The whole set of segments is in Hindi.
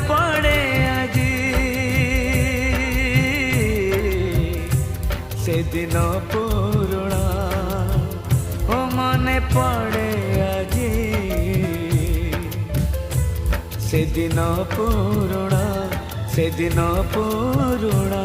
पड़े आजी से दिन पुराणा ओ मने पड़े आजी से दिन पुराणा से दिन पुराणा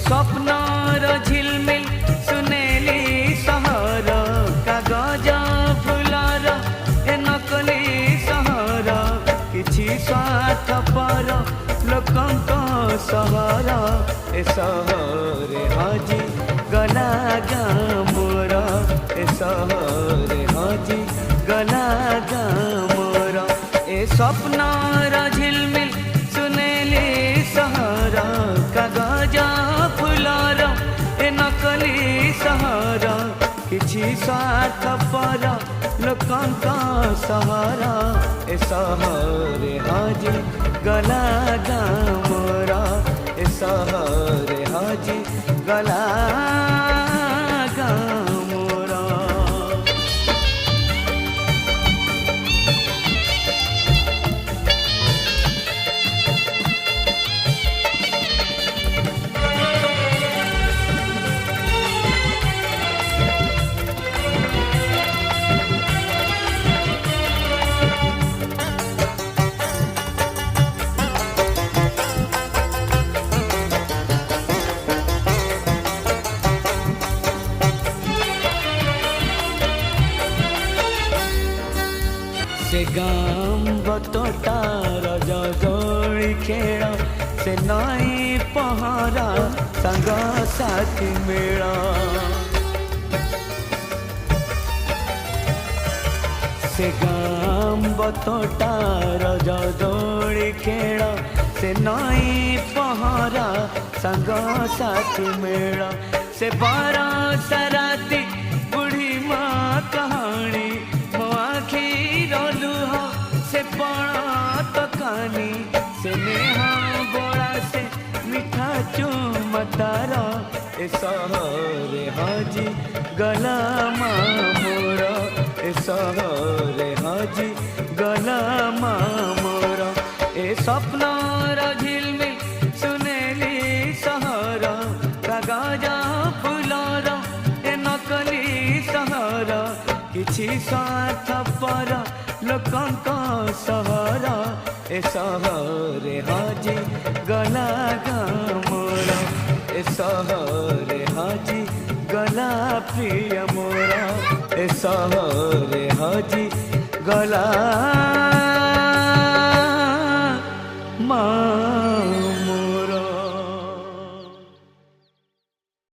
स्वप्नर झिलमिल सुनेली सहर कागज फुलर ए नकली सहर किछि स्वार्थपर लोकंक सहर ए सहरे हजी गला गामोर ए सहरे हजी गला गामोर ए स्वप्नर झिलमिल सुनेली सहर कागज फुलर ए नकली सहर किछि स्वार्थपर लोकंक सहर ए सहरे हजी गला गामोर ए सहरे हजी गला गामोर। से गाम बतोटार जोड़ी खेल से नई पहरा संग साथी मेला से गाम बतोटार जोड़ी खेल से नई पहरा संग साथी मेला से बारा सराती बुढ़ी माँ कहानी से बड़ा तकानी से नेहा बोला से मीठा चुमतार ए सहरे हजी गला मोर ए सहरे हजी गला मोर ए स्वप्नर झिलमिल सुनेली सहर कागज फुलर ए नकली सहर किछि स्वार्थपर लोकंक सहर ए सहरे हजी गला गामोर ए सहरे हजी गला प्रिय मोर ए सहरे हजी गला